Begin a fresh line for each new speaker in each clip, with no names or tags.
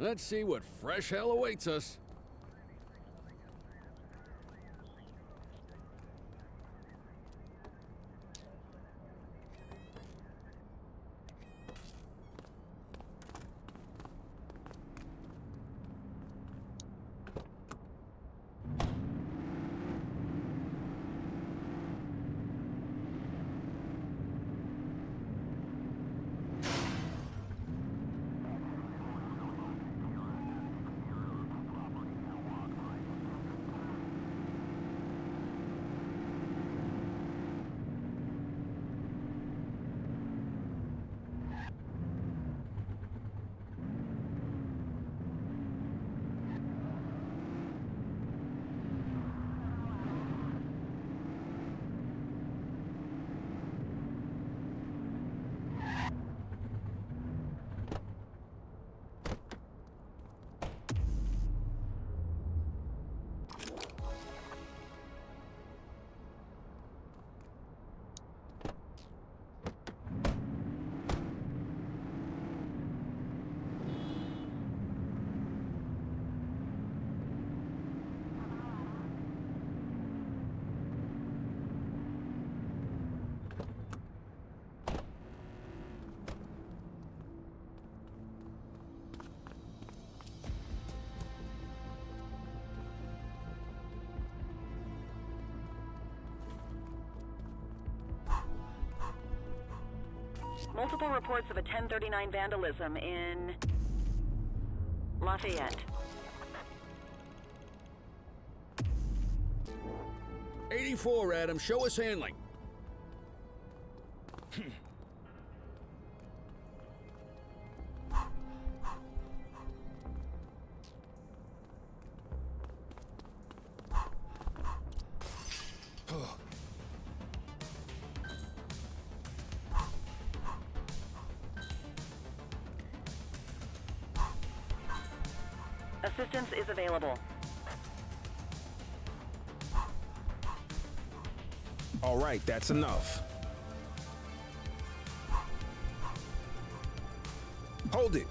Let's see what fresh hell awaits us.
Multiple reports of a 1039 vandalism in Lafayette.
84, Adam. Show us handling.
Assistance is available.
All right, that's enough. Hold it.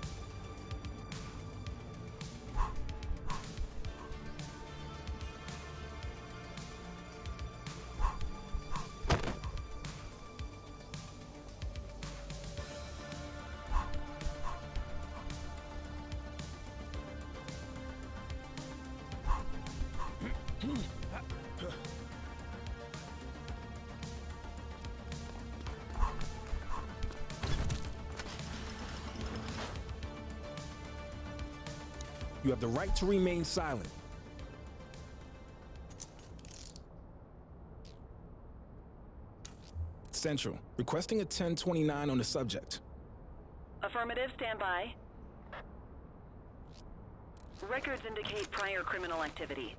You have the right to remain silent. Central, requesting a 1029 on the subject.
Affirmative, stand by. Records indicate prior criminal activity.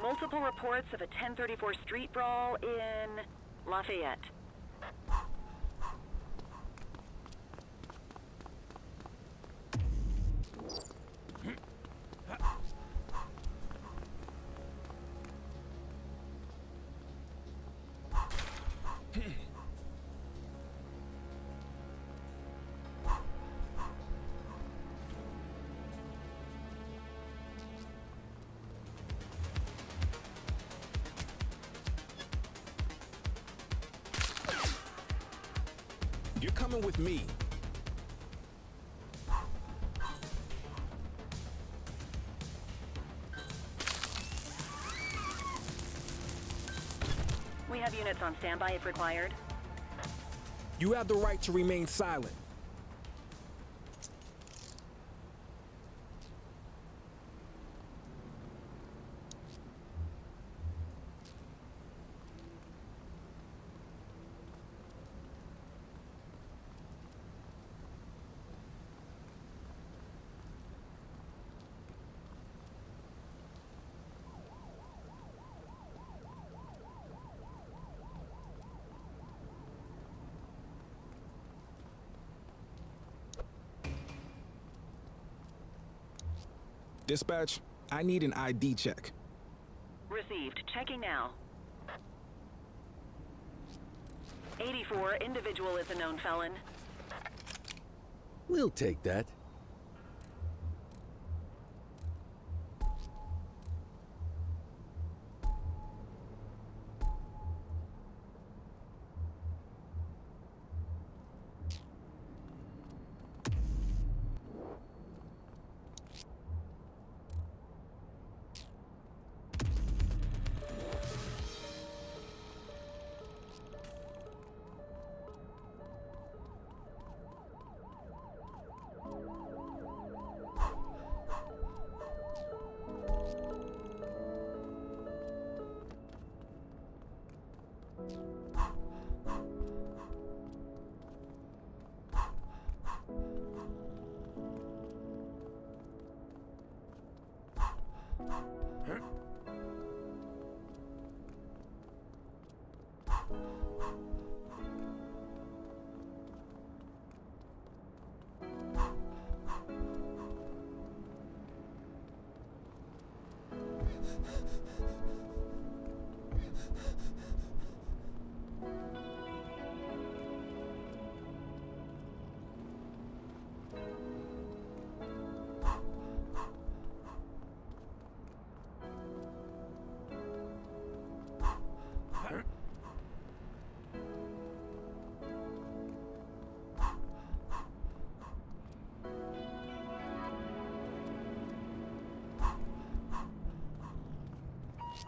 Multiple reports of a 1034 street brawl in Lafayette.
leaving with me.
We have units on standby if required.
You have the right to remain silent. Dispatch, I need an ID check.
Received. Checking now. 84, individual is a known felon.
We'll take that.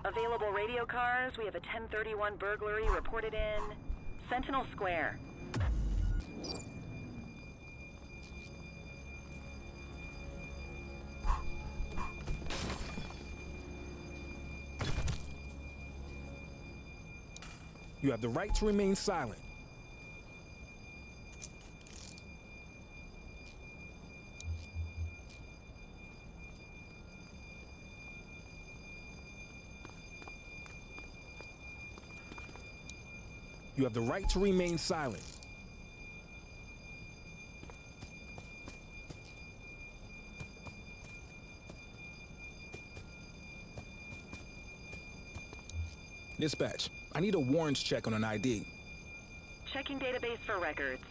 Available radio cars. We have a 1031 burglary reported in Sentinel Square.
You have the right to remain silent. You have the right to remain silent. Dispatch, I need a warrants check on an ID.
Checking database for records.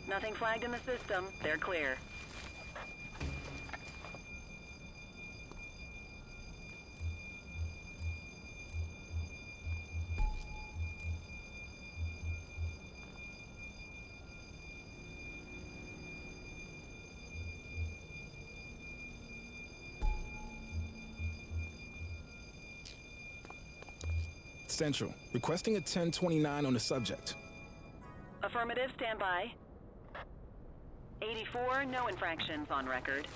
Nothing flagged in the system. They're clear.
Central, requesting a 1029 on the subject.
Affirmative, standby. 84, no infractions on record.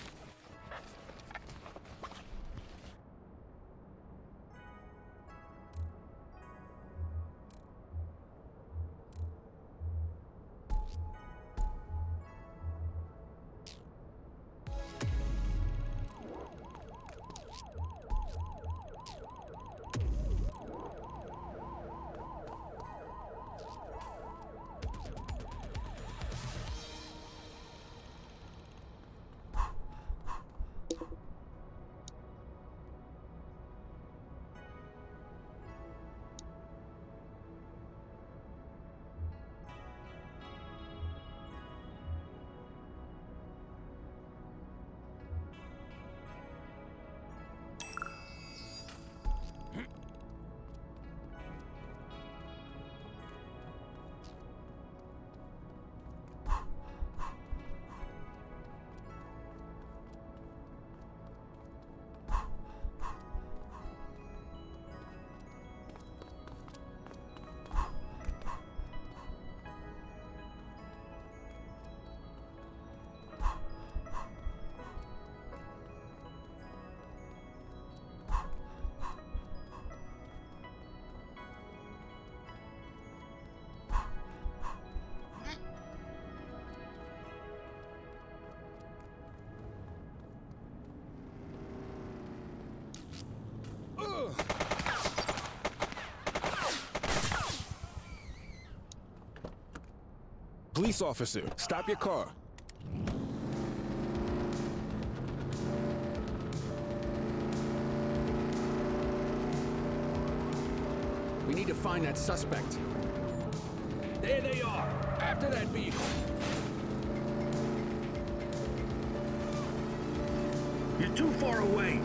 Police officer, stop your car.
We need to find that suspect. There they are! After that vehicle!
You're too far away.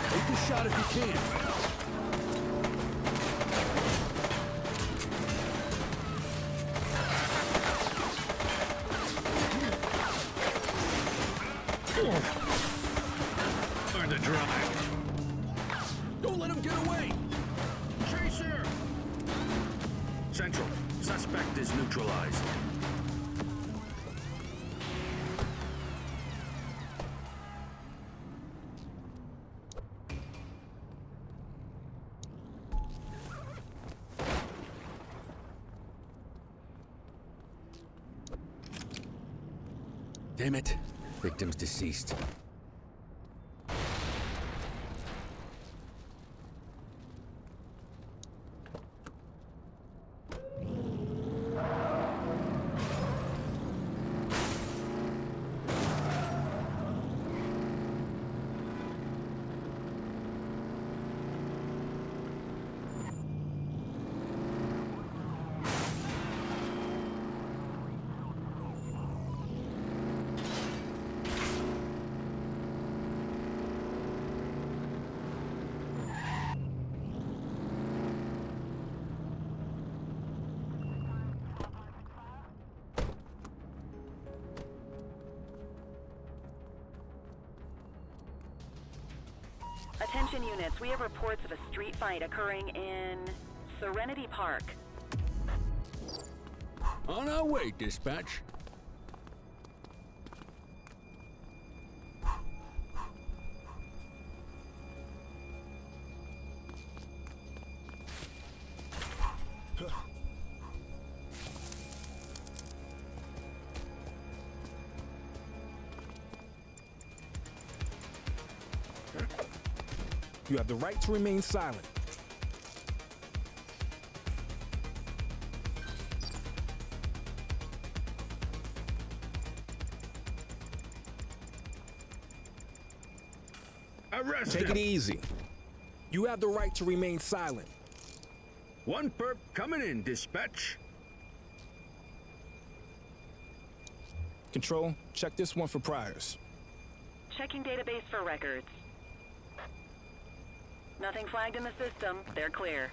Take the shot if you can.
Learn to drive.
Don't let him get away!
Chaser! Central, suspect is neutralized.
Damn it. Victim's deceased.
Attention units, we have reports of a street fight occurring in Serenity Park.
On our way, dispatch.
You have the right to remain silent.
Arrest
Take
him.
it easy. You have the right to remain silent.
One perp coming in, dispatch.
Control, check this one for priors.
Checking database for records. Nothing flagged in the system. They're clear.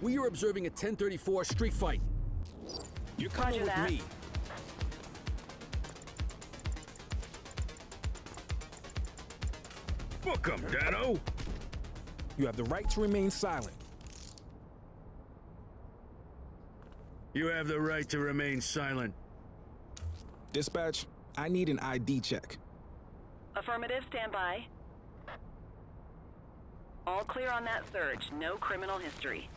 We are observing a 1034 street fight.
You're coming
Roger
with
that.
me.
Book him, Dano.
You have the right to remain silent.
You have the right to remain silent.
Dispatch, I need an ID check.
Affirmative, stand by. All clear on that search. No criminal history.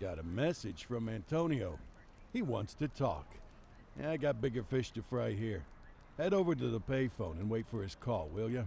Got a message from Antonio. He wants to talk. I got bigger fish to fry here. Head over to the payphone and wait for his call, will ya?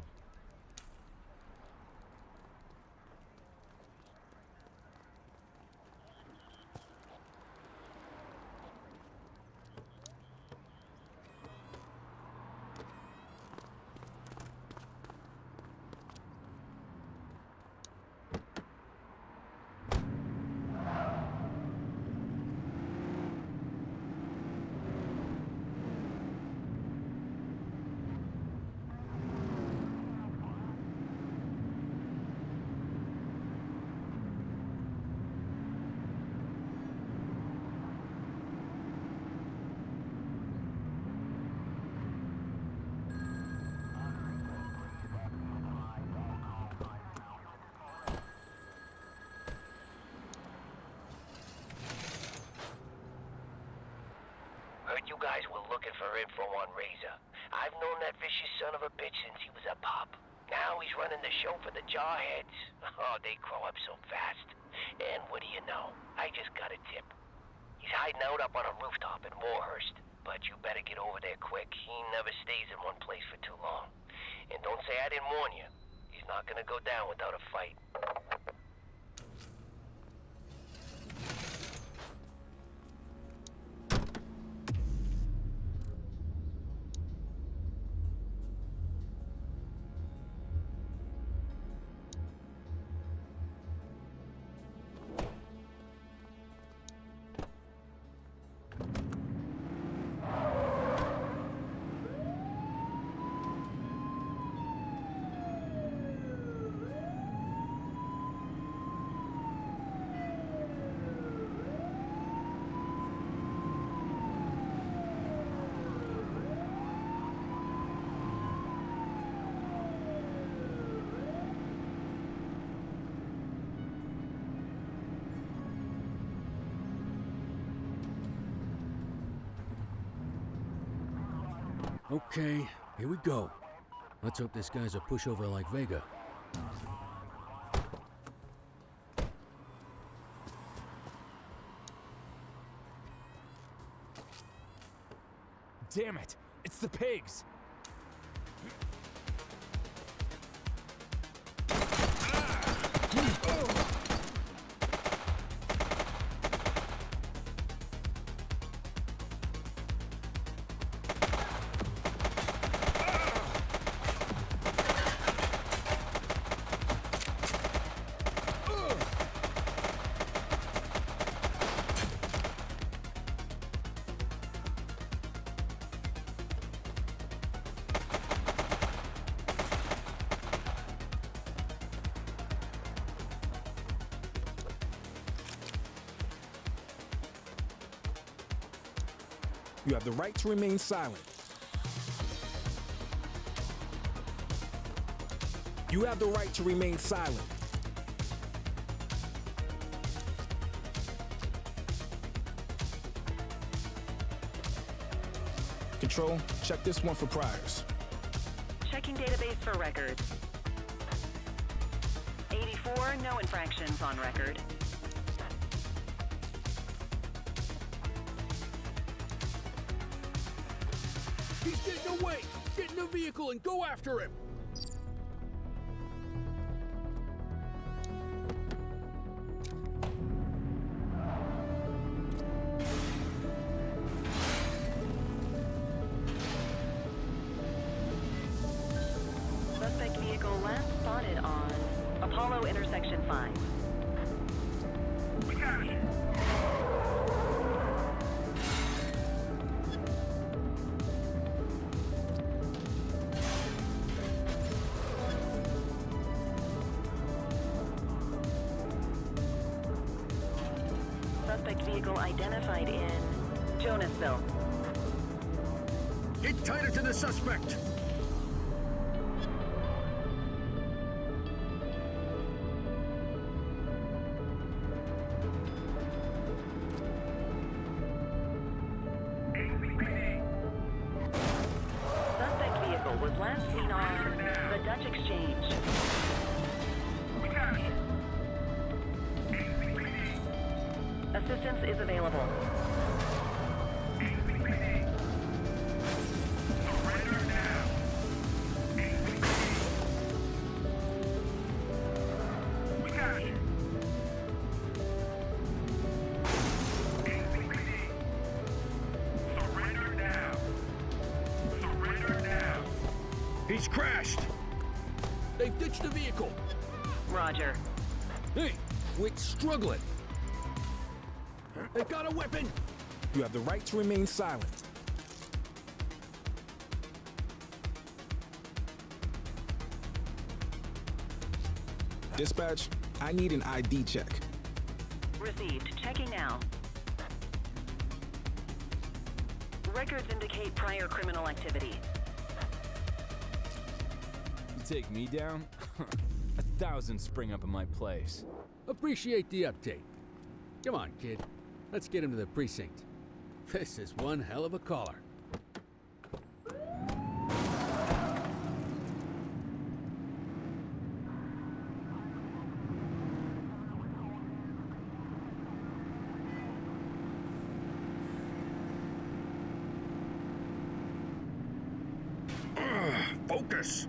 You guys were looking for info on Razor. I've known that vicious son of a bitch since he was a pup. Now he's running the show for the Jarheads. Oh, they grow up so fast. And what do you know? I just got a tip. He's hiding out up on a rooftop in Warhurst. But you better get over there quick. He never stays in one place for too long. And don't say I didn't warn you. He's not gonna go down without a fight.
Okay, here we go. Let's hope this guy's a pushover like Vega.
Damn it! It's the pigs!
You have the right to remain silent. You have the right to remain silent. Control, check this one for priors.
Checking database for records. 84, no infractions on record.
He's getting away! Get in the vehicle and go after him!
Suspect vehicle last spotted on Apollo intersection 5.
We got it.
Suspect vehicle identified in Jonasville.
Get tighter to the suspect.
Suspect vehicle was last seen on the Dutch Exchange.
We got it.
Assistance is available.
Surrender now. We got it. Surrender now. Surrender now. He's crashed.
They've ditched the vehicle!
Roger.
Hey, quit struggling! They've got a weapon!
You have the right to remain silent. Dispatch, I need an ID check.
Received. Checking now. Records indicate prior criminal activity.
You take me down? 1,000 spring up in my place.
Appreciate the update. Come on, kid. Let's get him to the precinct. This is one hell of a caller.
Focus.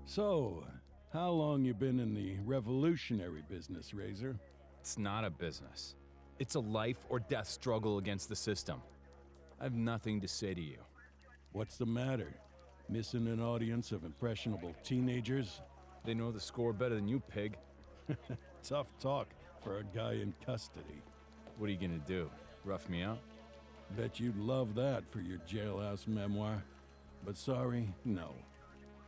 So, how long you been in the revolutionary business, Razor?
It's not a business. It's a life or death struggle against the system. I have nothing to say to you.
What's the matter? Missing an audience of impressionable teenagers?
They know the score better than you, pig.
Tough talk for a guy in custody.
What are you gonna do? Rough me out?
Bet you'd love that for your jailhouse memoir. But sorry, no.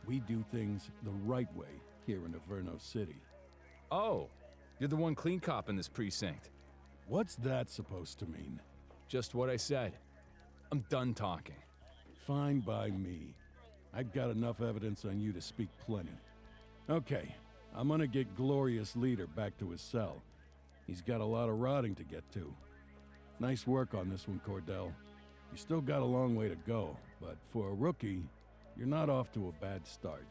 We do things the right way here in Averno City.
Oh, you're the one clean cop in this precinct.
What's that supposed to mean?
Just what I said. I'm done talking.
Fine by me. I've got enough evidence on you to speak plenty. Okay, I'm gonna get Glorious Leader back to his cell. He's got a lot of rotting to get to. Nice work on this one, Cordell. You still got a long way to go, but for a rookie, you're not off to a bad start.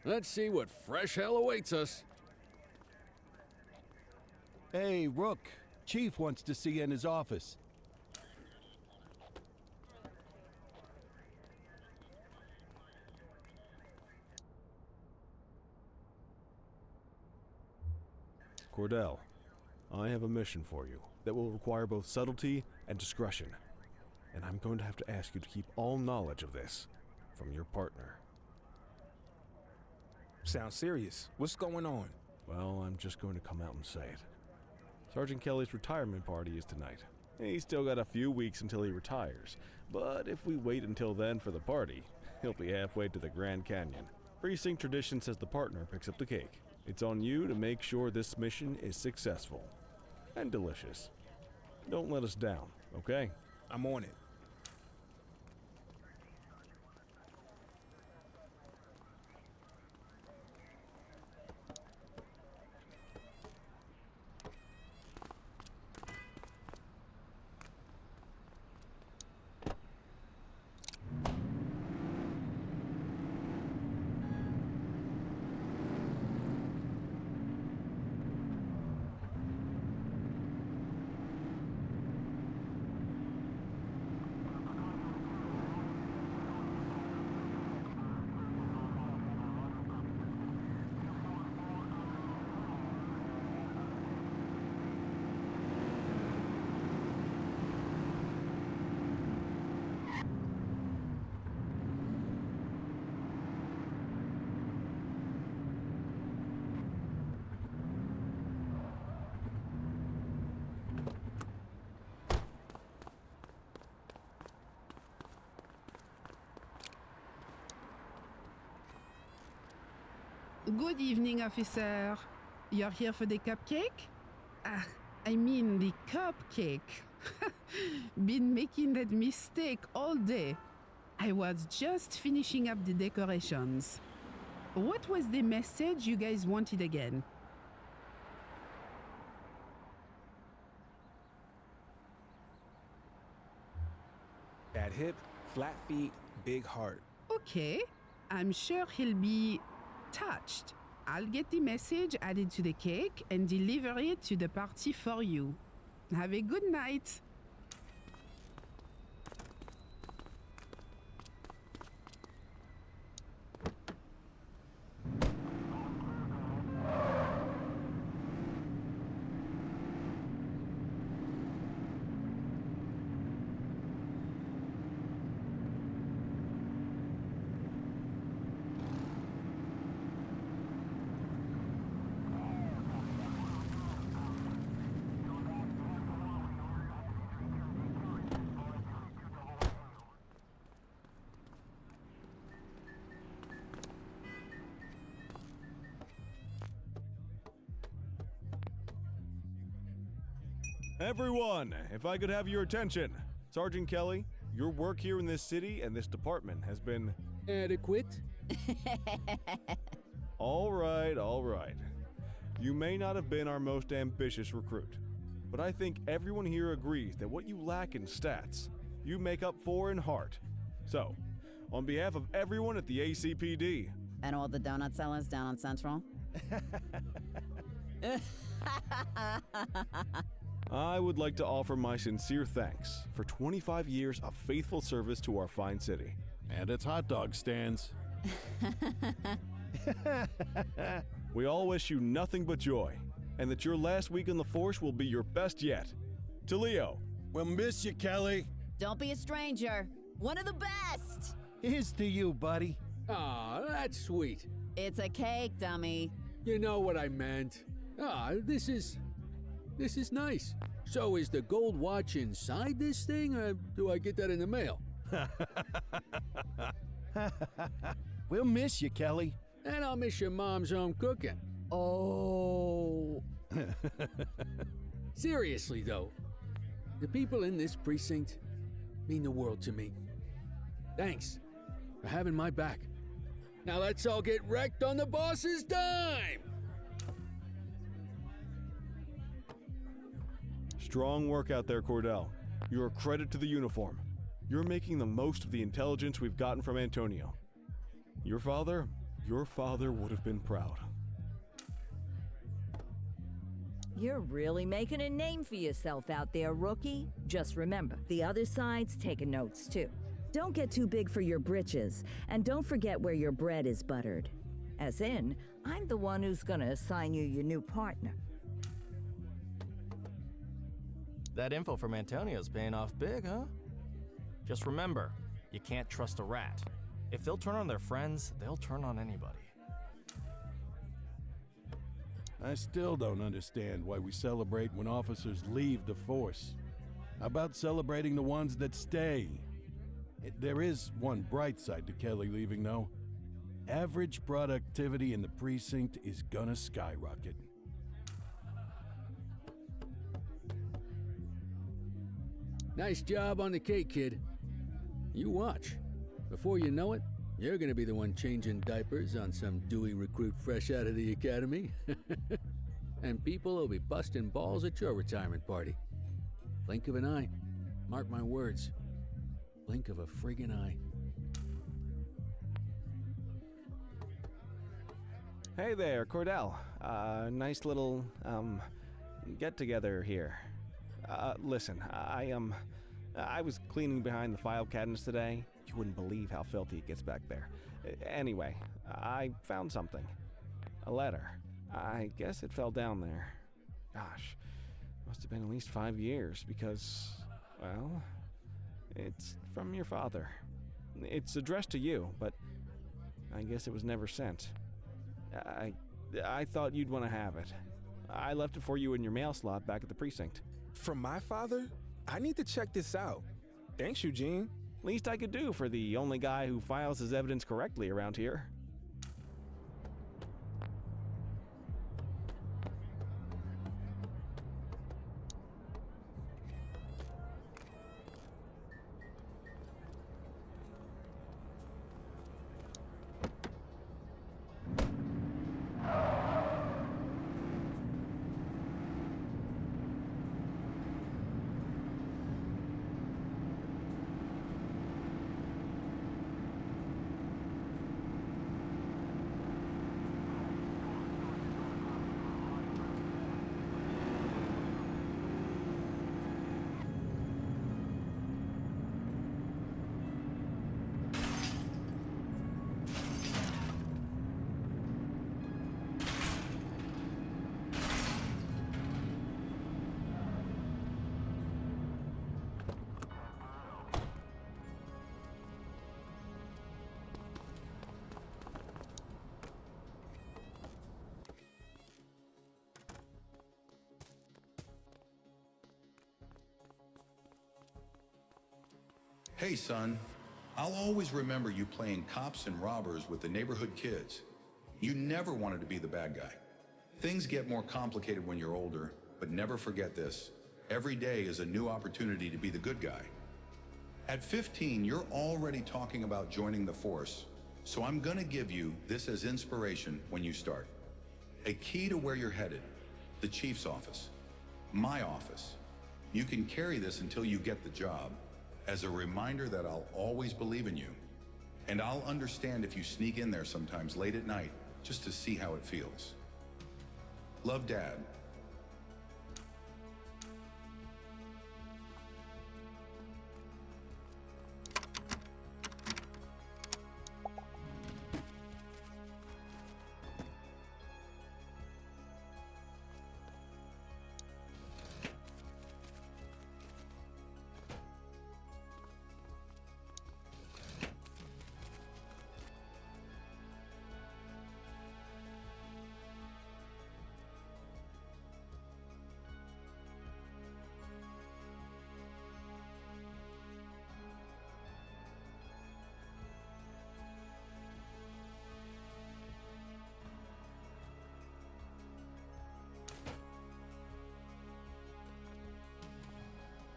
Let's see what fresh hell awaits us.
Hey, Rook. Chief wants to see you in his office.
Cordell, I have a mission for you that will require both subtlety and discretion. And I'm going to have to ask you to keep all knowledge of this from your partner.
Sounds serious. What's going on?
Well, I'm just going to come out and say it. Sergeant Kelly's retirement party is tonight. He's still got a few weeks until he retires, but if we wait until then for the party, he'll be halfway to the Grand Canyon. Precinct tradition says the partner picks up the cake. It's on you to make sure this mission is successful and delicious. Don't let us down, okay?
I'm on it.
Good evening, officer. You're here for the cupcake? I mean the cupcake. Been making that mistake all day. I was just finishing up the decorations. What was the message you guys wanted again?
Bad hip, flat feet, big heart.
Okay, I'm sure he'll be touched. I'll get the message added to the cake and deliver it to the party for you. Have a good night.
Everyone, if I could have your attention. Sergeant Kelly, your work here in this city and this department has been...
Adequate?
All right, all right. You may not have been our most ambitious recruit, but I think everyone here agrees that what you lack in stats, you make up for in heart. So, on behalf of everyone at the ACPD...
And all the donut sellers down on Central?
I would like to offer my sincere thanks for 25 years of faithful service to our fine city.
And its hot dog stands.
We all wish you nothing but joy, and that your last week on the force will be your best yet. To Leo,
We'll miss you, Kelly.
Don't be a stranger. One of the best!
Here's to you, buddy.
Aw, that's sweet.
It's a cake, dummy.
You know what I meant. This is nice. So is the gold watch inside this thing, or do I get that in the mail?
We'll miss you, Kelly.
And I'll miss your mom's own cooking.
Oh.
Seriously, though, the people in this precinct mean the world to me. Thanks for having my back. Now let's all get wrecked on the boss's dime!
Strong work out there, Cordell. You're a credit to the uniform. You're making the most of the intelligence we've gotten from Antonio. Your father would have been proud.
You're really making a name for yourself out there, rookie. Just remember, the other side's taking notes too. Don't get too big for your britches, and don't forget where your bread is buttered. As in, I'm the one who's gonna assign you your new partner.
That info from Antonio's paying off big, huh? Just remember, you can't trust a rat. If they'll turn on their friends, they'll turn on anybody.
I still don't understand why we celebrate when officers leave the force. How about celebrating the ones that stay? There is one bright side to Kelly leaving, though. Average productivity in the precinct is gonna skyrocket.
Nice job on the cake, kid. You watch. Before you know it, you're gonna be the one changing diapers on some dewy recruit fresh out of the academy. And people will be busting balls at your retirement party. Blink of an eye. Mark my words. Blink of a friggin' eye.
Hey there, Cordell. Nice little, get-together here. Listen, I was cleaning behind the file cabinets today. You wouldn't believe how filthy it gets back there. Anyway, I found something. A letter. I guess it fell down there. Gosh, must have been at least 5 years because, well, it's from your father. It's addressed to you, but I guess it was never sent. I thought you'd want to have it. I left it for you in your mail slot back at the precinct.
From my father? I need to check this out. Thanks, Eugene.
Least I could do for the only guy who files his evidence correctly around here.
Hey, son. I'll always remember you playing cops and robbers with the neighborhood kids. You never wanted to be the bad guy. Things get more complicated when you're older, but never forget this. Every day is a new opportunity to be the good guy. At 15, you're already talking about joining the force, so I'm gonna give you this as inspiration when you start. A key to where you're headed, the chief's office, my office. You can carry this until you get the job, as a reminder that I'll always believe in you. And I'll understand if you sneak in there sometimes late at night, just to see how it feels. Love, Dad.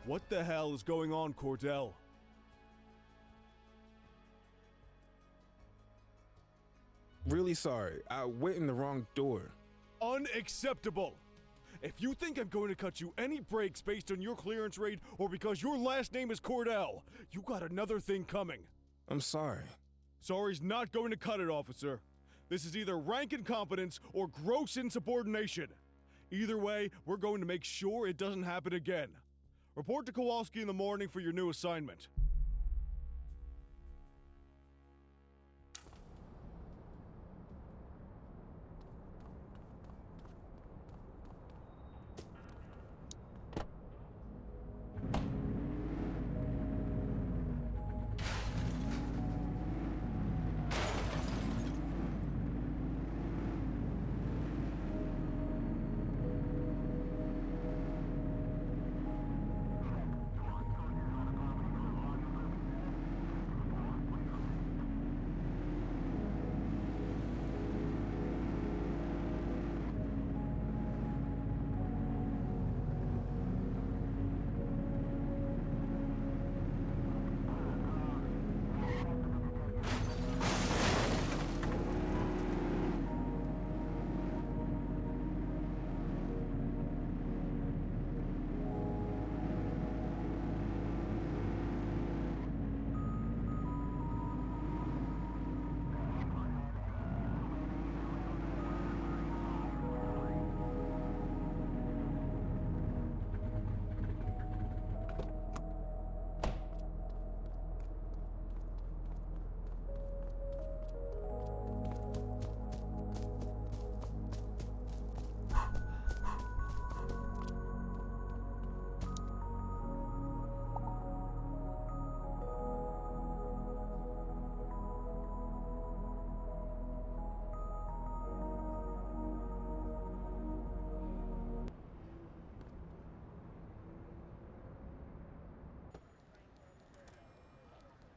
What the hell is going on, Cordell?
Really sorry. I went in the wrong door.
Unacceptable! If you think I'm going to cut you any breaks based on your clearance rate or because your last name is Cordell, you got another thing coming.
I'm sorry.
Sorry's not going to cut it, officer. This is either rank incompetence or gross insubordination. Either way, we're going to make sure it doesn't happen again. Report to Kowalski in the morning for your new assignment.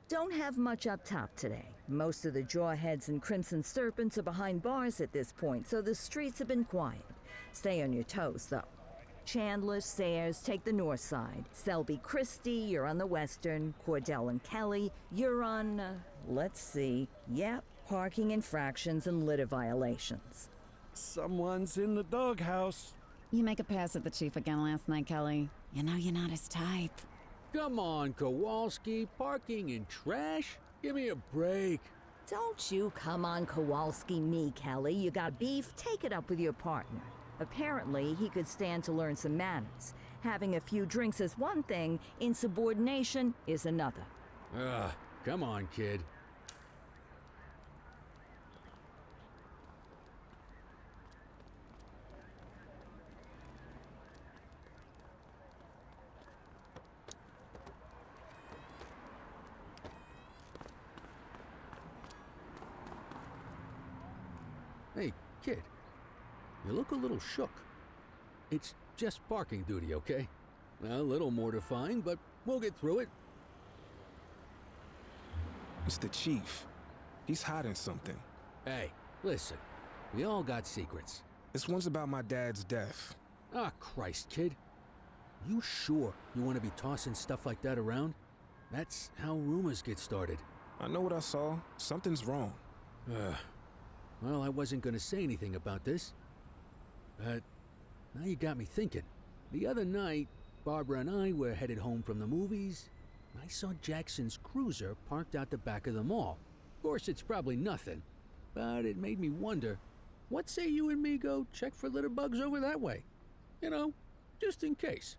Don't have much up top today. Most of the Jawheads and Crimson Serpents are behind bars at this point, so the streets have been quiet. Stay on your toes, though. Chandler, Sayers take the north side. Selby, Christie, you're on the western. Cordell and Kelly, you're on, let's see. Yep, parking infractions and litter violations.
Someone's in the doghouse.
You make a pass at the chief again last night, Kelly. You know you're not his type.
Come on, Kowalski. Parking and trash? Give me a break.
Don't you come on Kowalski me, Kelly. You got beef? Take it up with your partner. Apparently, he could stand to learn some manners. Having a few drinks is one thing, insubordination is another.
Ugh, come on, kid. Hey, kid. You look a little shook. It's just parking duty, okay? A little mortifying, but we'll get through it.
It's the chief. He's hiding something.
Hey, listen. We all got secrets.
This one's about my dad's death.
Ah, Christ, kid. You sure you want to be tossing stuff like that around? That's how rumors get started.
I know what I saw. Something's wrong.
Well, I wasn't going to say anything about this. But now you got me thinking. The other night, Barbara and I were headed home from the movies. I saw Jackson's cruiser parked out the back of the mall. Of course, it's probably nothing. But it made me wonder, what say you and me go check for litter bugs over that way? You know, just in case.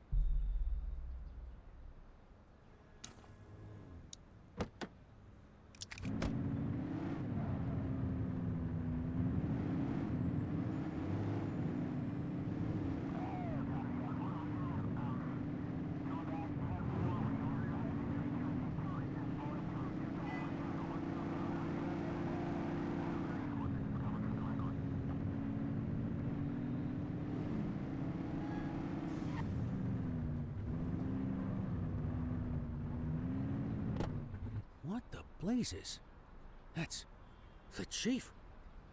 What the blazes? That's the chief.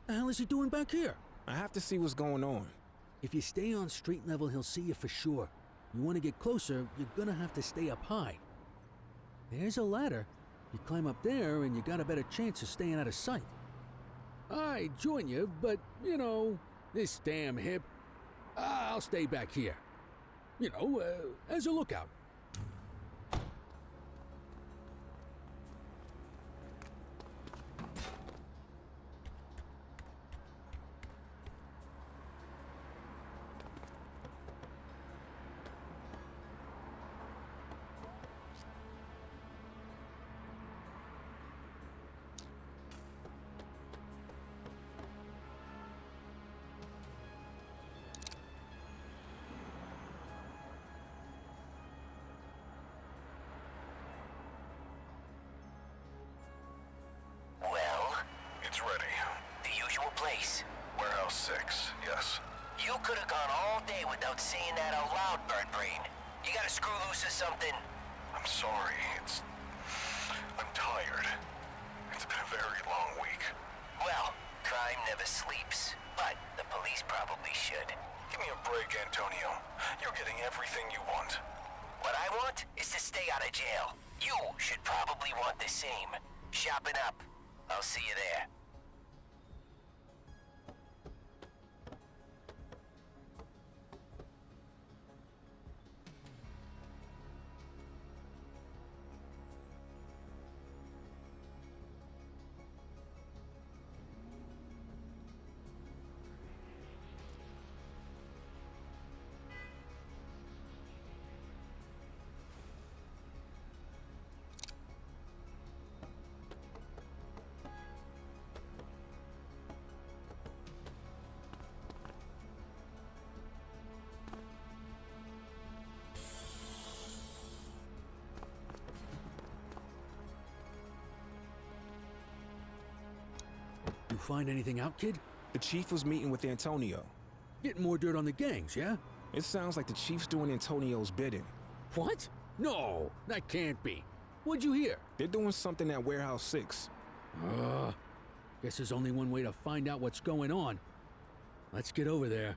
The hell is he doing back here?
I have to see what's going on.
If you stay on street level, he'll see you for sure. You want to get closer, you're gonna have to stay up high. There's a ladder. You climb up there and you got a better chance of staying out of sight. I'd join you, but, you know, this damn hip. I'll stay back here. You know, as a lookout.
Well, it's ready. The usual place. Warehouse 6, yes. You could have gone all day without saying that out loud, Birdbrain. You got a screw loose or something? I'm sorry, I'm tired. It's been a very long week. Well, crime never sleeps, but the police probably should. Give me a break, Antonio. You're getting everything you want. What I want is to stay out of jail. You should probably want the same. Shopping up. I'll see you there.
You find anything out, kid?
The chief was meeting with Antonio.
Getting more dirt on the gangs, yeah?
It sounds like the chief's doing Antonio's bidding.
What? No, that can't be. What'd you hear?
They're doing something at Warehouse 6.
Guess there's only one way to find out what's going on. Let's get over there.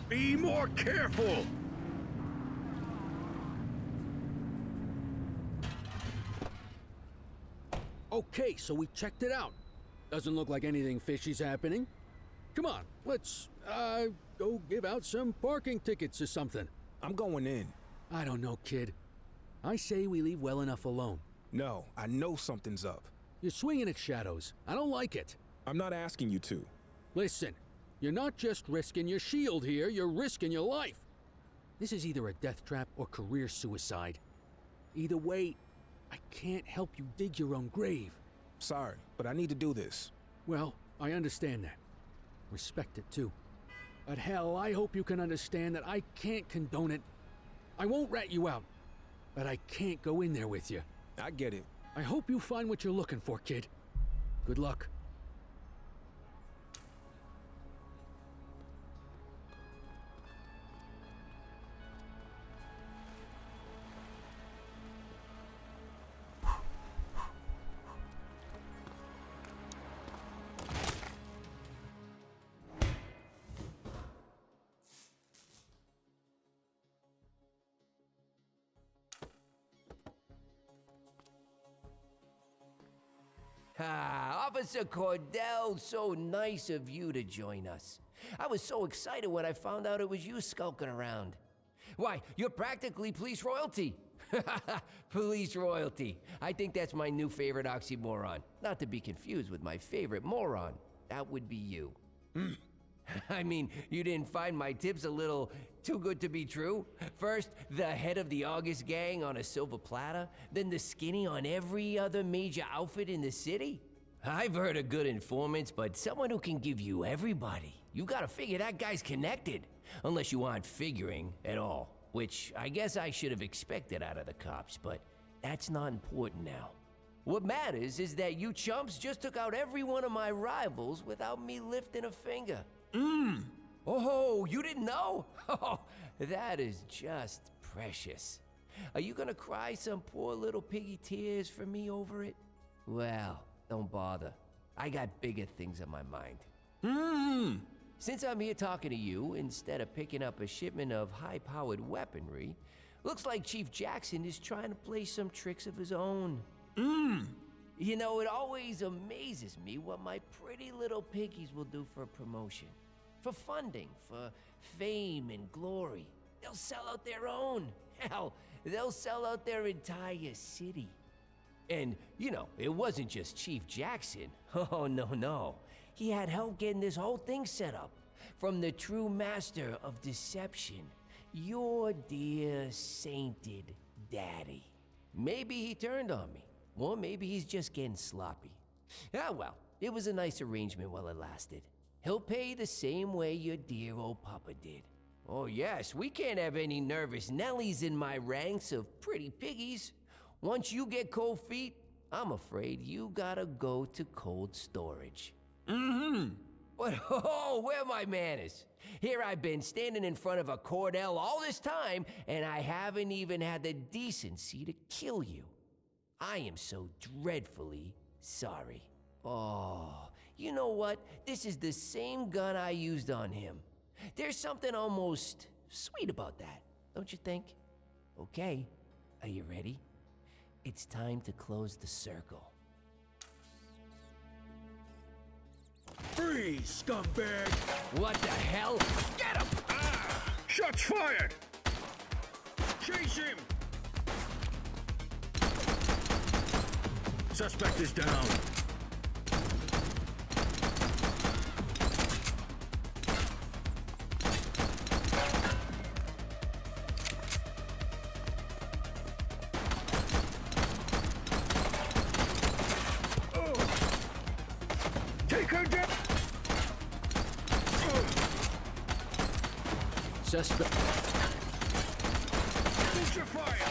Be more careful!
Okay, so we checked it out. Doesn't look like anything fishy's happening. Come on, let's, go give out some parking tickets or something.
I'm going in.
I don't know, kid. I say we leave well enough alone.
No, I know something's up.
You're swinging at shadows. I don't like it.
I'm not asking you to.
Listen, you're not just risking your shield here, you're risking your life. This is either a death trap or career suicide. Either way, I can't help you dig your own grave.
Sorry, but I need to do this.
Well, I understand that. Respect it too. But hell, I hope you can understand that I can't condone it. I won't rat you out, but I can't go in there with you.
I get it.
I hope you find what you're looking for, kid. Good luck.
Ah, Officer Cordell, so nice of you to join us. I was so excited when I found out it was you skulking around. Why, you're practically police royalty. Police royalty. I think that's my new favorite oxymoron. Not to be confused with my favorite moron. That would be you. I mean, you didn't find my tips a little too good to be true? First, the head of the August gang on a silver platter, then the skinny on every other major outfit in the city? I've heard of good informants, but someone who can give you everybody. You gotta figure that guy's connected. Unless you aren't figuring at all, which I guess I should have expected out of the cops, but that's not important now. What matters is that you chumps just took out every one of my rivals without me lifting a finger. Oh, you didn't know? Oh, that is just precious. Are you gonna cry some poor little piggy tears for me over it? Well, don't bother. I got bigger things on my mind. Since I'm here talking to you, instead of picking up a shipment of high-powered weaponry, looks like Chief Jackson is trying to play some tricks of his own. You know, it always amazes me what my pretty little piggies will do for promotion, for funding, for fame and glory. They'll sell out their own. Hell, they'll sell out their entire city. And, you know, it wasn't just Chief Jackson. Oh, no. He had help getting this whole thing set up from the true master of deception, your dear sainted daddy. Maybe he turned on me, or maybe he's just getting sloppy. Ah, well, it was a nice arrangement while it lasted. He'll pay the same way your dear old papa did. Oh yes, we can't have any nervous Nellies in my ranks of pretty piggies. Once you get cold feet, I'm afraid you gotta go to cold storage. But oh, where are my manners? Here I've been standing in front of a Cordell all this time, and I haven't even had the decency to kill you. I am so dreadfully sorry. Oh, you know what? This is the same gun I used on him. There's something almost sweet about that, don't you think? Okay, are you ready? It's time to close the circle.
Freeze, scumbag!
What the hell? Get him!
Shots fired! Chase him! Suspect is down. Take her down!
Suspect.
Future fire!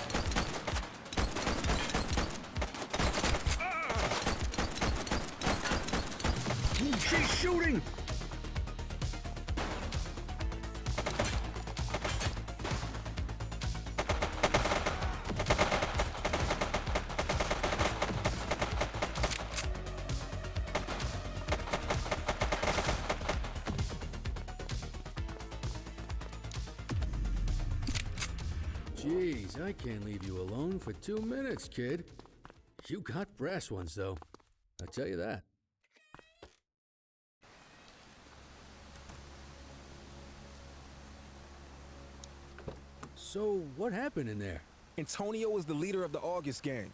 She's shooting!
Jeez, I can't leave you alone for 2 minutes, kid. You got brass ones, though. I'll tell you that. So, what happened in there?
Antonio is the leader of the August gang.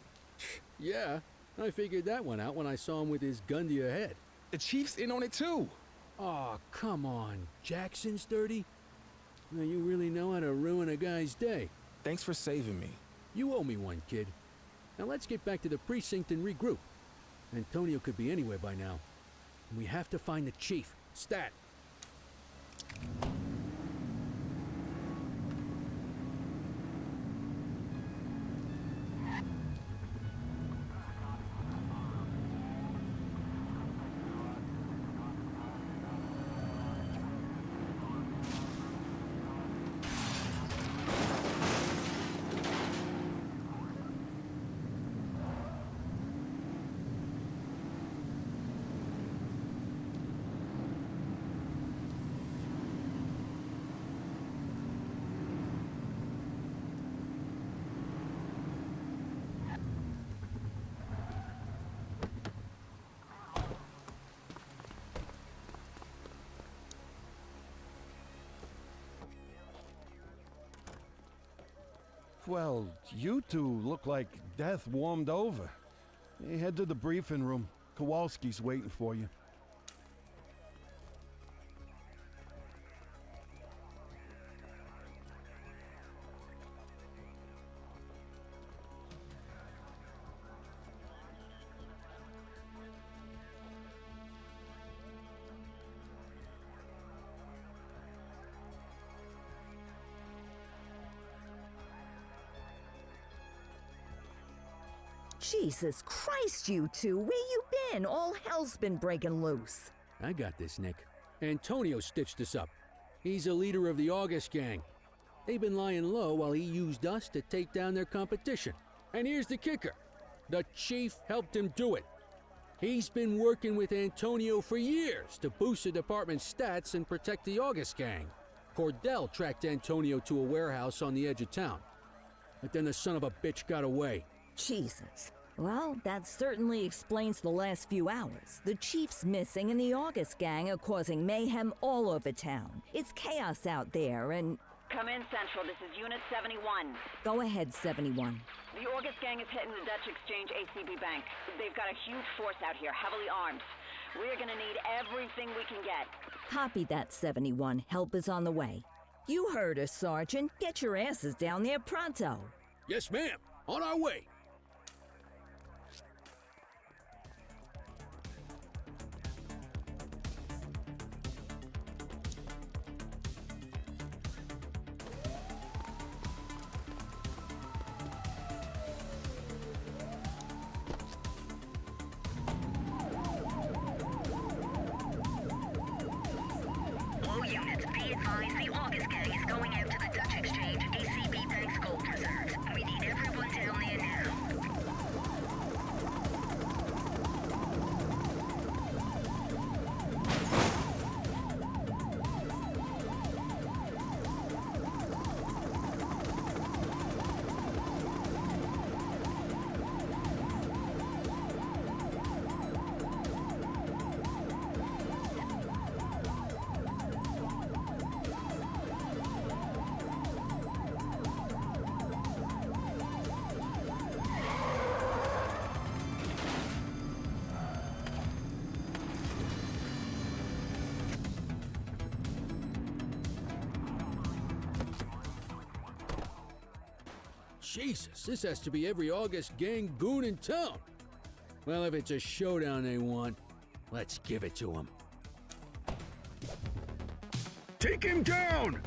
Yeah, I figured that one out when I saw him with his gun to your head.
The chief's in on it too.
Aw, come on. Jackson's dirty? Now, you really know how to ruin a guy's day.
Thanks for saving me.
You owe me one, kid. Now let's get back to the precinct and regroup. Antonio could be anywhere by now. We have to find the chief. Stat.
Well, you two look like death warmed over. Hey, head to the briefing room. Kowalski's waiting for you.
Jesus Christ, you two, where you been? All hell's been breaking loose.
I got this, Nick. Antonio stitched us up. He's a leader of the August gang. They've been lying low while he used us to take down their competition. And here's the kicker. The chief helped him do it. He's been working with Antonio for years to boost the department's stats and protect the August gang. Cordell tracked Antonio to a warehouse on the edge of town. But then the son of a bitch got away.
Jesus. Well, that certainly explains the last few hours. The chief's missing and the August gang are causing mayhem all over town. It's chaos out there and...
Come in, Central. This is Unit 71.
Go ahead, 71.
The August gang is hitting the Dutch Exchange ACB Bank. They've got a huge force out here, heavily armed. We're gonna need everything we can get.
Copy that, 71. Help is on the way. You heard us, Sergeant. Get your asses down there pronto.
Yes, ma'am. On our way.
All units, be advised the August gang is going out to the Dutch Exchange ACB Bank's gold reserves. We need everyone down there now.
Jesus, this has to be every August gang goon in town. Well, if it's a showdown they want, let's give it to them.
Take him down!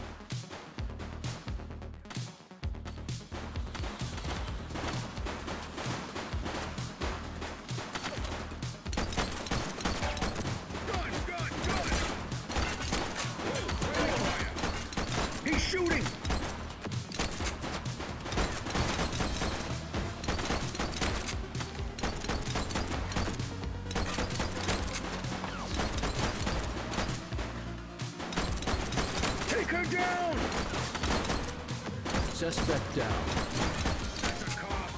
Gun! He's shooting! Take her down!
Suspect down.
That's a cop.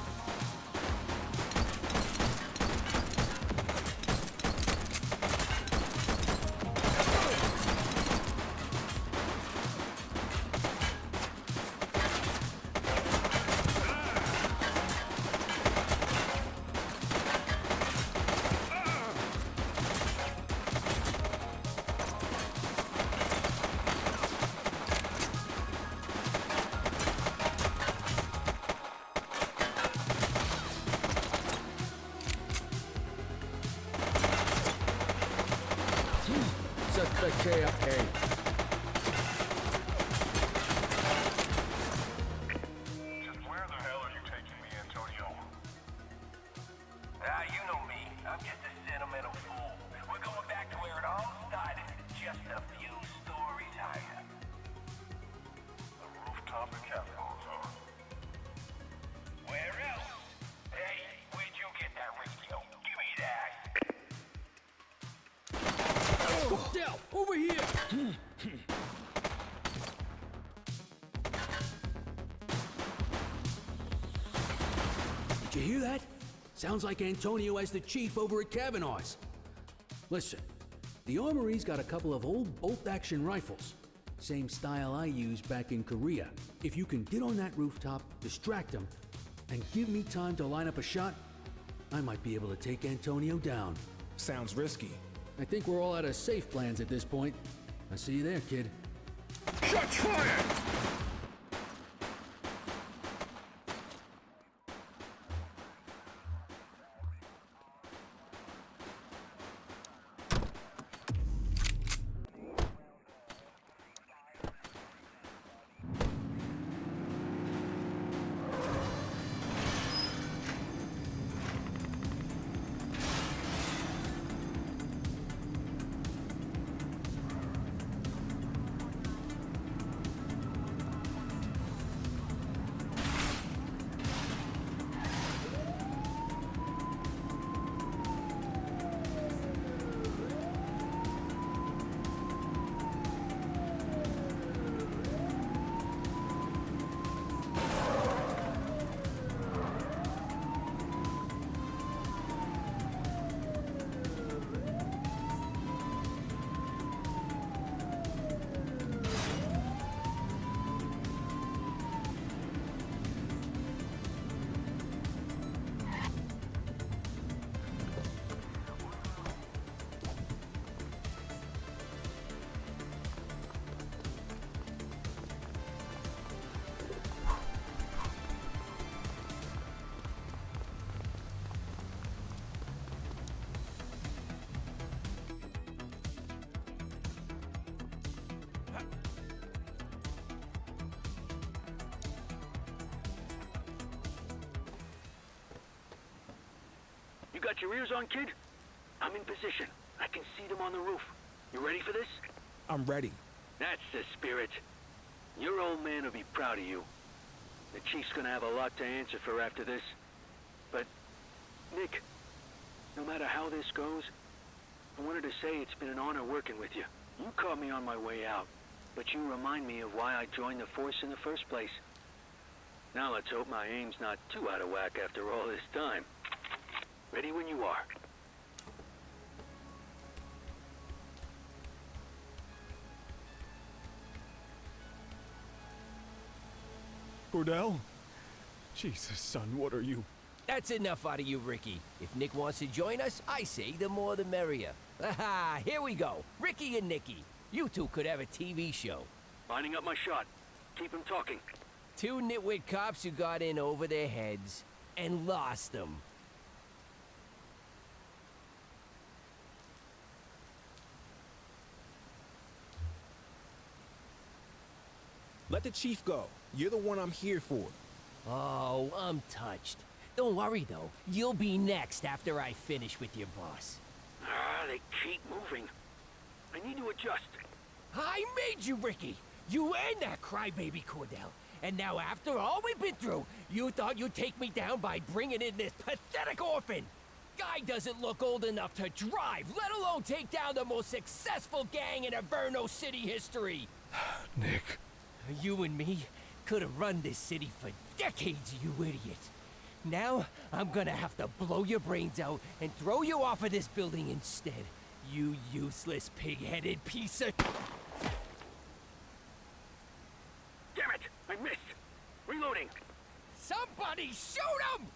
Suspect KFA.
Just where the hell are you taking me, Antonio?
Ah, you know me. I'm just a sentimental fool. We're going back to where it all started, just a few stories higher.
The rooftop at Capitol's on.
Where else? Hey, where'd you get that radio? Give me that.
Del, over here! Did you hear that? Sounds like Antonio has the chief over at Kavanaugh's. Listen, the armory's got a couple of old bolt-action rifles. Same style I used back in Korea. If you can get on that rooftop, distract him, and give me time to line up a shot, I might be able to take Antonio down.
Sounds risky.
I think we're all out of safe plans at this point. I'll see you there, kid.
Shots fired!
got your ears on, kid? I'm in position. I can see them on the roof. You ready for this?
I'm ready.
That's the spirit. Your old man will be proud of you. The chief's gonna have a lot to answer for after this. But, Nick, no matter how this goes, I wanted to say it's been an honor working with you. You caught me on my way out, but you remind me of why I joined the force in the first place. Now let's hope my aim's not too out of whack after all this time. Ready when you are.
Cordell? Jesus, son, what are you?
That's enough out of you, Ricky. If Nick wants to join us, I say the more the merrier. Aha, here we go. Ricky and Nicky. You two could have a TV show.
Lining up my shot. Keep him talking.
Two nitwit cops who got in over their heads and lost them.
Let the chief go. You're the one I'm here for.
Oh, I'm touched. Don't worry, though. You'll be next after I finish with your boss.
They keep moving. I need to adjust.
I made you, Ricky. You and that crybaby Cordell. And now after all we've been through, you thought you'd take me down by bringing in this pathetic orphan. Guy doesn't look old enough to drive, let alone take down the most successful gang in Averno City history.
Nick.
You and me could have run this city for decades, you idiot. Now, I'm gonna have to blow your brains out and throw you off of this building instead. You useless, pig-headed piece of...
Damn it! I missed! Reloading!
Somebody shoot him!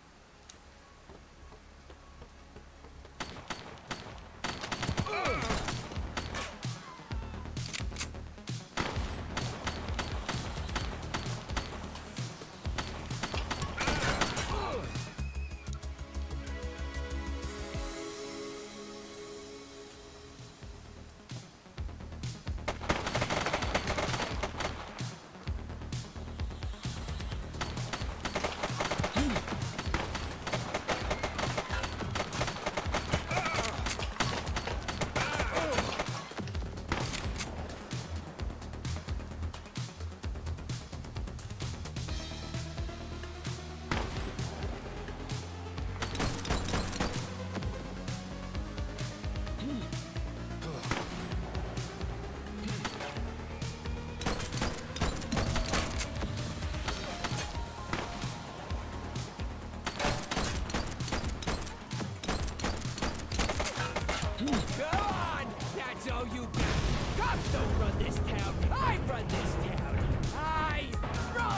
Cops don't run this town. I run this town. I run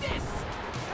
this town.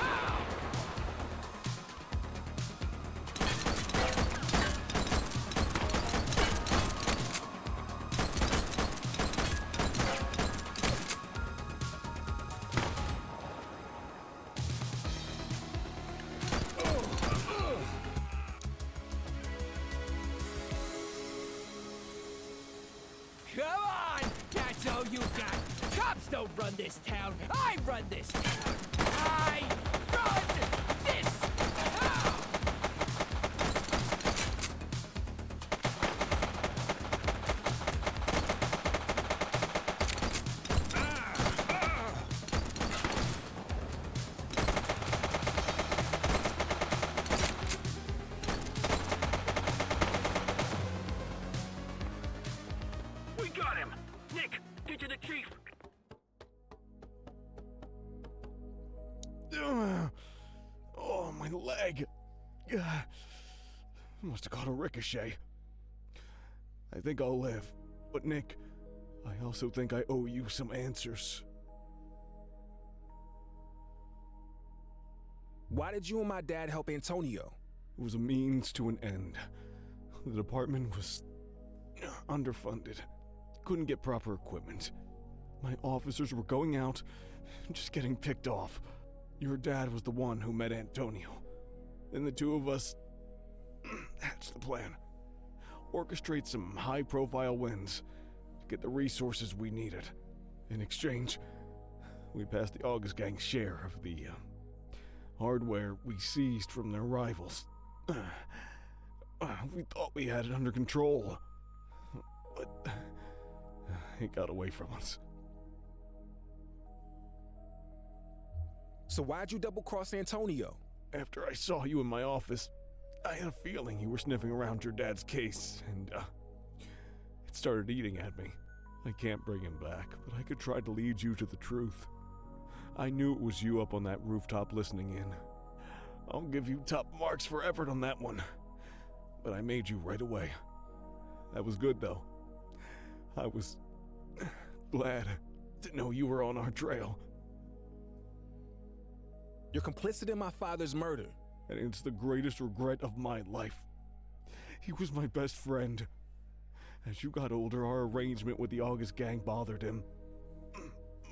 Come on! That's all you got! Cops don't run this town! I run this town! I run this town!
We got him! Nick, get to the chief!
Oh, my leg. Must have caught a ricochet. I think I'll live. But Nick, I also think I owe you some answers.
Why did you and my dad help Antonio?
It was a means to an end. The department was underfunded. Couldn't get proper equipment. My officers were going out, just getting picked off. Your dad was the one who met Antonio. Then the two of us hatched the plan. Orchestrate some high-profile wins to get the resources we needed. In exchange, we passed the August Gang's share of the hardware we seized from their rivals. We thought we had it under control. But it got away from us.
So why'd you double-cross Antonio?
After I saw you in my office, I had a feeling you were sniffing around your dad's case, and it started eating at me. I can't bring him back, but I could try to lead you to the truth. I knew it was you up on that rooftop listening in. I'll give you top marks for effort on that one. But I made you right away. That was good, though. I was glad to know you were on our trail.
You're complicit in my father's murder.
And it's the greatest regret of my life. He was my best friend. As you got older, our arrangement with the August gang bothered him.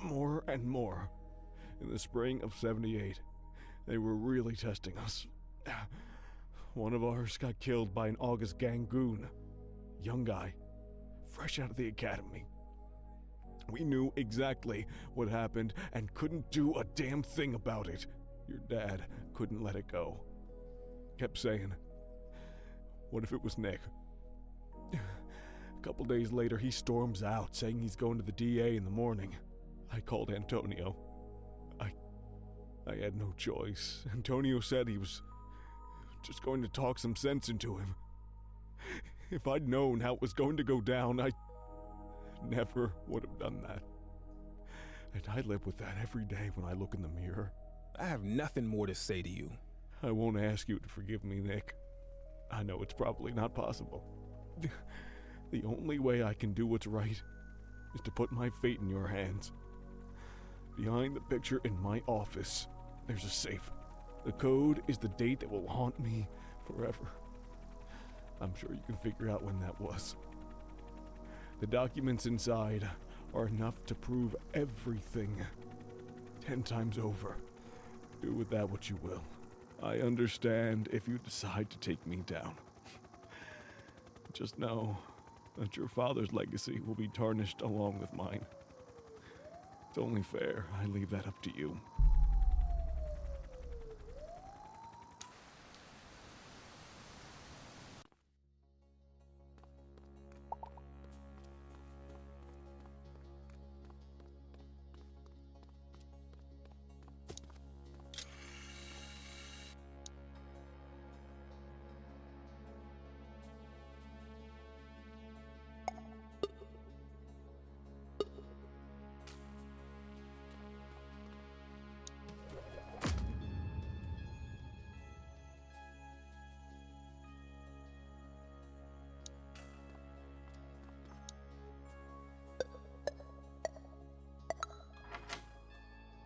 More and more. In the spring of '78, they were really testing us. One of ours got killed by an August gang goon. Young guy, fresh out of the academy. We knew exactly what happened and couldn't do a damn thing about it. Your dad couldn't let it go. Kept saying, what if it was Nick? A couple days later, he storms out, saying he's going to the DA in the morning. I called Antonio. I had no choice. Antonio said he was just going to talk some sense into him. If I'd known how it was going to go down, I never would have done that. And I live with that every day when I look in the mirror.
I have nothing more to say to you.
I won't ask you to forgive me, Nick. I know it's probably not possible. The only way I can do what's right is to put my fate in your hands. Behind the picture in my office, there's a safe. The code is the date that will haunt me forever. I'm sure you can figure out when that was. The documents inside are enough to prove everything 10 times over. Do with that what you will. I understand if you decide to take me down. Just know that your father's legacy will be tarnished along with mine. It's only fair I leave that up to you.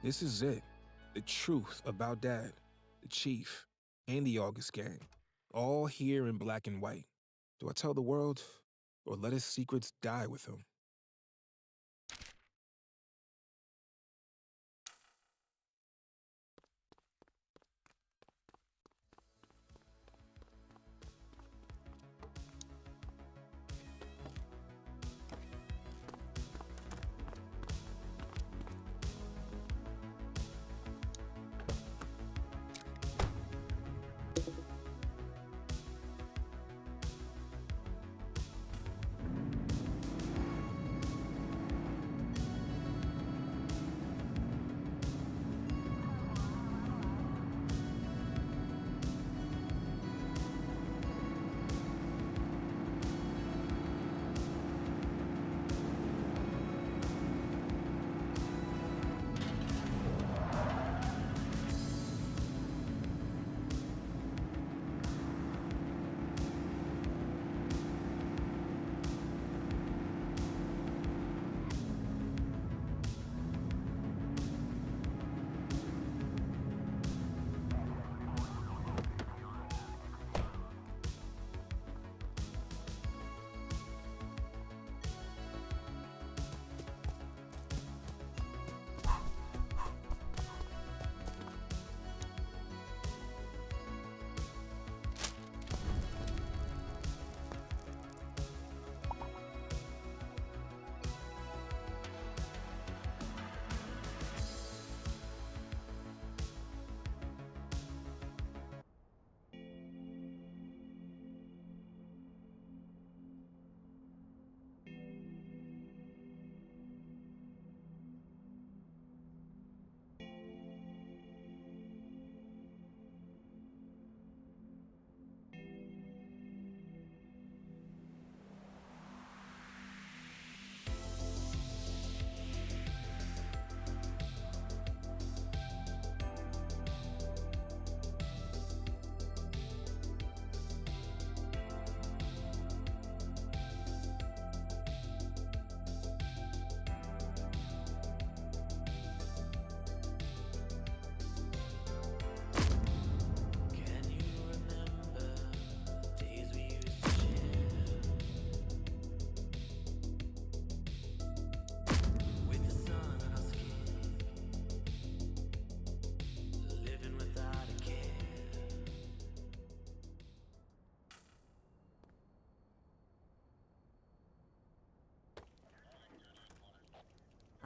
This is it. The truth about Dad, the Chief, and the August gang. All here in black and white. Do I tell the world, or let his secrets die with him?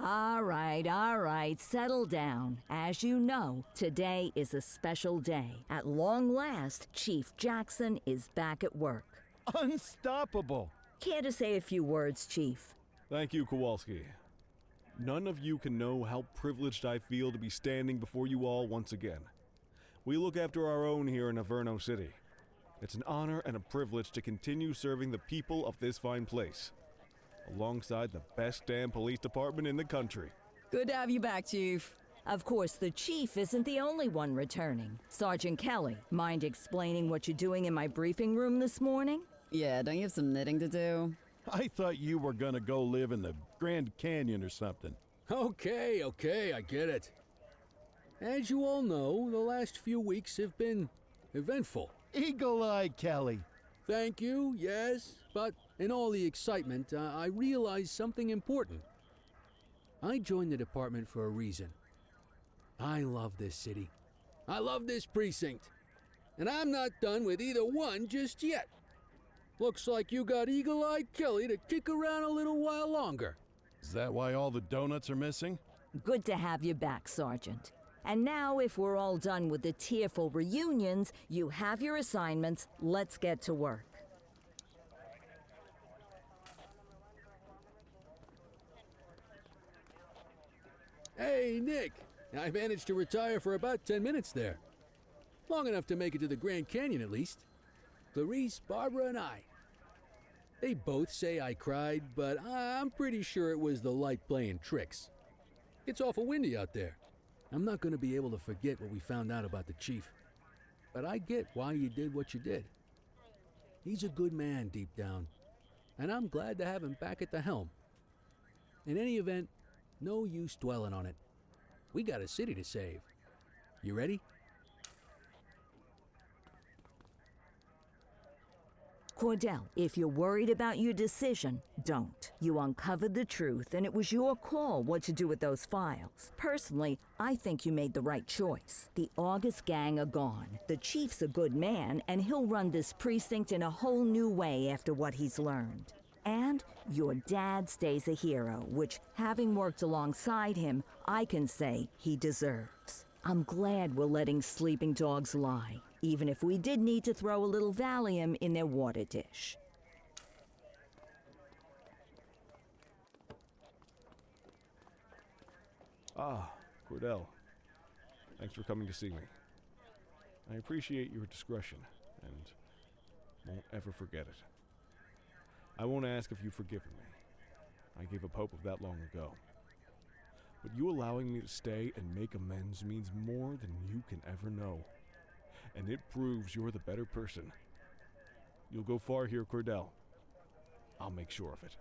All right, settle down. As you know, today is a special day. At long last, Chief Jackson is back at work.
Unstoppable!
Care to say a few words, Chief?
Thank you, Kowalski. None of you can know how privileged I feel to be standing before you all once again. We look after our own here in Averno City. It's an honor and a privilege to continue serving the people of this fine place, alongside the best damn police department in the country.
Good to have you back, Chief. Of course, the Chief isn't the only one returning. Sergeant Kelly, mind explaining what you're doing in my briefing room this morning?
Yeah, don't you have some knitting to do?
I thought you were gonna go live in the Grand Canyon or something.
Okay, I get it. As you all know, the last few weeks have been eventful.
Eagle-Eye Kelly.
Thank you, yes, but in all the excitement, I realized something important. I joined the department for a reason. I love this city. I love this precinct. And I'm not done with either one just yet. Looks like you got Eagle-Eye Kelly to kick around a little while longer.
Is that why all the donuts are missing?
Good to have you back, Sergeant. And now, if we're all done with the tearful reunions, you have your assignments. Let's get to work.
Hey, Nick. I managed to retire for about 10 minutes there. Long enough to make it to the Grand Canyon, at least. Clarice, Barbara, and I. They both say I cried, but I'm pretty sure it was the light playing tricks. It's awful windy out there. I'm not going to be able to forget what we found out about the chief. But I get why you did what you did. He's a good man deep down, and I'm glad to have him back at the helm. In any event, no use dwelling on it. We got a city to save. You ready?
Cordell, if you're worried about your decision, don't. You uncovered the truth, and it was your call what to do with those files. Personally, I think you made the right choice. The August gang are gone. The chief's a good man, and he'll run this precinct in a whole new way after what he's learned. And your dad stays a hero, which, having worked alongside him, I can say he deserves. I'm glad we're letting sleeping dogs lie, even if we did need to throw a little Valium in their water dish.
Ah, Cordell. Thanks for coming to see me. I appreciate your discretion, and won't ever forget it. I won't ask if you've forgiven me. I gave up hope of that long ago. But you allowing me to stay and make amends means more than you can ever know. And it proves you're the better person. You'll go far here, Cordell. I'll make sure of it.